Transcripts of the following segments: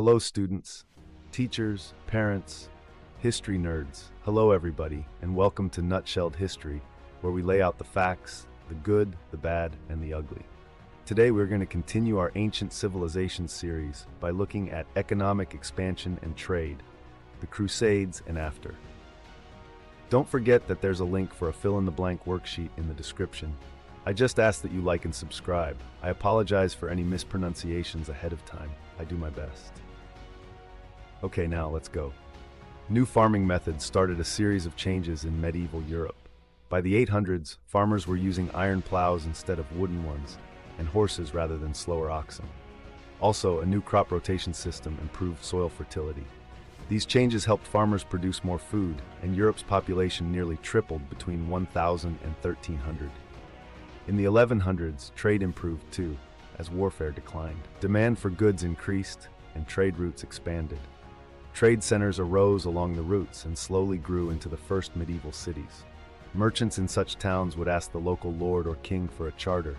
Hello, students, teachers, parents, history nerds. Hello, everybody, and welcome to Nutshelled History, where we lay out the facts, the good, the bad, and the ugly. Today, we're going to continue our Ancient Civilizations series by looking at economic expansion and trade, the Crusades and after. Don't forget that there's a link for a fill-in-the-blank worksheet in the description. I just ask that you like and subscribe. I apologize for any mispronunciations ahead of time. I do my best. Okay, now let's go. New farming methods started a series of changes in medieval Europe. By the 800s, farmers were using iron plows instead of wooden ones, and horses rather than slower oxen. Also, a new crop rotation system improved soil fertility. These changes helped farmers produce more food, and Europe's population nearly tripled between 1000 and 1300. In the 1100s, trade improved too, as warfare declined. Demand for goods increased, and trade routes expanded. Trade centers arose along the routes and slowly grew into the first medieval cities. Merchants in such towns would ask the local lord or king for a charter.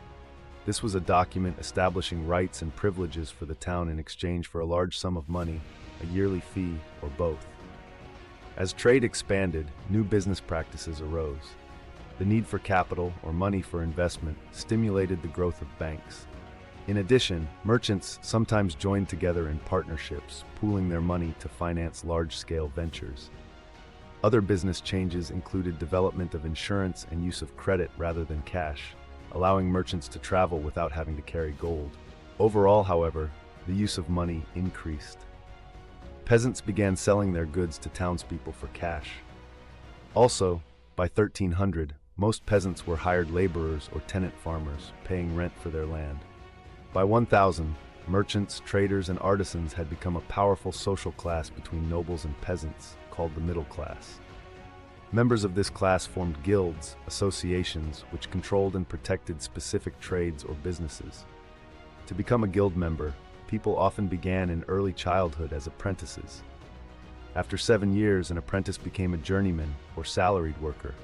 This was a document establishing rights and privileges for the town in exchange for a large sum of money, a yearly fee, or both. As trade expanded, new business practices arose. The need for capital, or money for investment, stimulated the growth of banks. In addition, merchants sometimes joined together in partnerships, pooling their money to finance large-scale ventures. Other business changes included development of insurance and use of credit rather than cash, allowing merchants to travel without having to carry gold. Overall, however, the use of money increased. Peasants began selling their goods to townspeople for cash. Also, by 1300, most peasants were hired laborers or tenant farmers, paying rent for their land. By 1000, merchants, traders, and artisans had become a powerful social class between nobles and peasants, called the middle class. Members of this class formed guilds, associations, which controlled and protected specific trades or businesses. To become a guild member, people often began in early childhood as apprentices. After 7 years, an apprentice became a journeyman or salaried worker.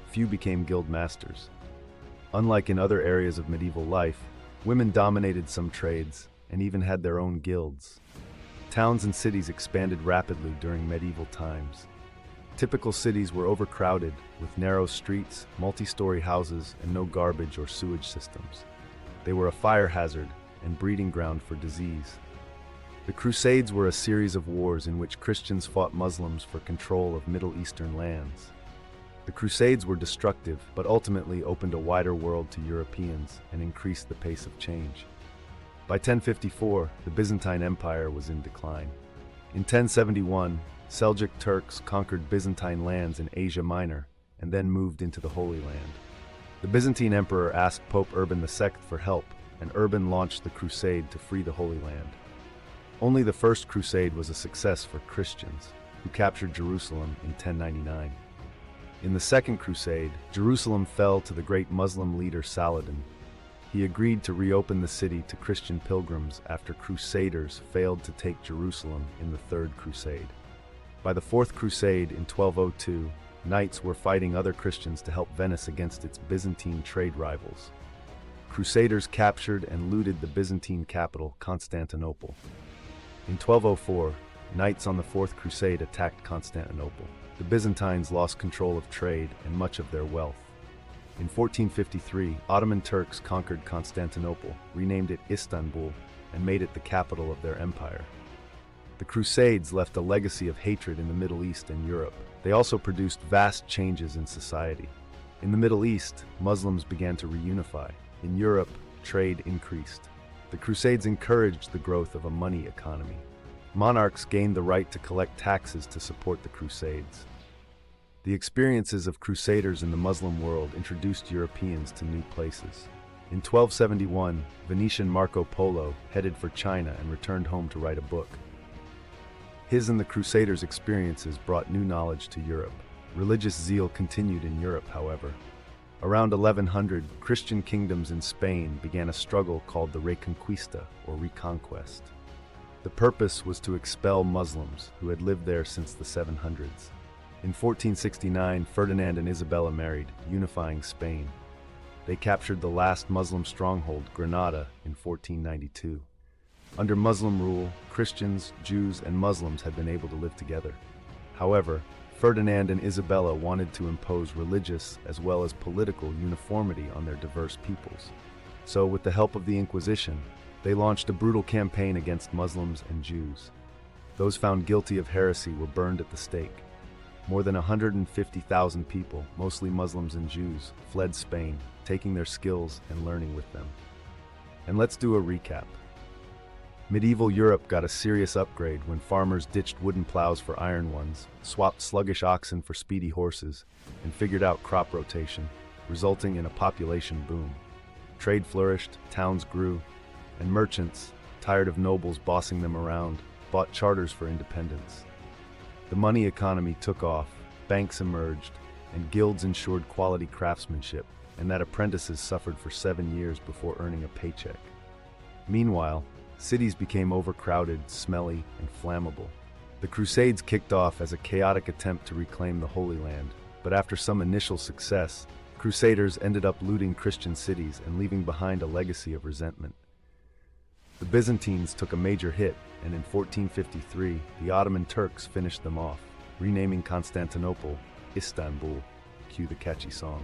Few became guild masters. Unlike in other areas of medieval life, women dominated some trades and even had their own guilds. Towns and cities expanded rapidly during medieval times. Typical cities were overcrowded, with narrow streets, multi-story houses, and no garbage or sewage systems. They were a fire hazard and breeding ground for disease. The Crusades were a series of wars in which Christians fought Muslims for control of Middle Eastern lands. The Crusades were destructive, but ultimately opened a wider world to Europeans and increased the pace of change. By 1054, the Byzantine Empire was in decline. In 1071, Seljuk Turks conquered Byzantine lands in Asia Minor and then moved into the Holy Land. The Byzantine Emperor asked Pope Urban II for help, and Urban launched the Crusade to free the Holy Land. Only the First Crusade was a success for Christians, who captured Jerusalem in 1099. In the Second Crusade, Jerusalem fell to the great Muslim leader Saladin. He agreed to reopen the city to Christian pilgrims after Crusaders failed to take Jerusalem in the Third Crusade. By the Fourth Crusade in 1202, knights were fighting other Christians to help Venice against its Byzantine trade rivals. Crusaders captured and looted the Byzantine capital, Constantinople. In 1204, knights on the Fourth Crusade attacked Constantinople. The Byzantines lost control of trade and much of their wealth. In 1453, Ottoman Turks conquered Constantinople, renamed it Istanbul, and made it the capital of their empire. The Crusades left a legacy of hatred in the Middle East and Europe. They also produced vast changes in society. In the Middle East, Muslims began to reunify. In Europe, trade increased. The Crusades encouraged the growth of a money economy. Monarchs gained the right to collect taxes to support the Crusades. The experiences of Crusaders in the Muslim world introduced Europeans to new places. In 1271, Venetian Marco Polo headed for China and returned home to write a book. His and the Crusaders' experiences brought new knowledge to Europe. Religious zeal continued in Europe, however. Around 1100, Christian kingdoms in Spain began a struggle called the Reconquista, or Reconquest. The purpose was to expel Muslims who had lived there since the 700s. In 1469, Ferdinand and Isabella married, unifying Spain. They captured the last Muslim stronghold, Granada, in 1492. Under Muslim rule, Christians, Jews, and Muslims had been able to live together. However, Ferdinand and Isabella wanted to impose religious as well as political uniformity on their diverse peoples. So, with the help of the Inquisition, they launched a brutal campaign against Muslims and Jews. Those found guilty of heresy were burned at the stake. More than 150,000 people, mostly Muslims and Jews, fled Spain, taking their skills and learning with them. And let's do a recap. Medieval Europe got a serious upgrade when farmers ditched wooden plows for iron ones, swapped sluggish oxen for speedy horses, and figured out crop rotation, resulting in a population boom. Trade flourished, towns grew, and merchants, tired of nobles bossing them around, bought charters for independence. The money economy took off, banks emerged, and guilds ensured quality craftsmanship, and that apprentices suffered for 7 years before earning a paycheck. Meanwhile, cities became overcrowded, smelly, and flammable. The Crusades kicked off as a chaotic attempt to reclaim the Holy Land, but after some initial success, Crusaders ended up looting Christian cities and leaving behind a legacy of resentment. The Byzantines took a major hit, and in 1453, the Ottoman Turks finished them off, renaming Constantinople Istanbul. Cue the catchy song.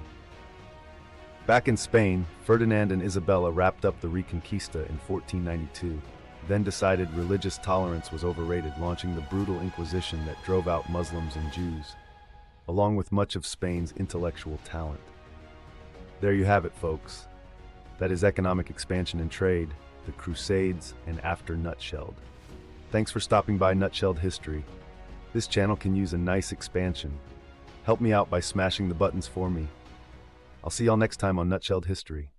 Back in Spain, Ferdinand and Isabella wrapped up the Reconquista in 1492, then decided religious tolerance was overrated, launching the brutal Inquisition that drove out Muslims and Jews, along with much of Spain's intellectual talent. There you have it, folks. That is economic expansion and trade, the Crusades, and after Nutshelled. Thanks for stopping by Nutshelled History. This channel can use a nice expansion. Help me out by smashing the buttons for me. I'll see y'all next time on Nutshelled History.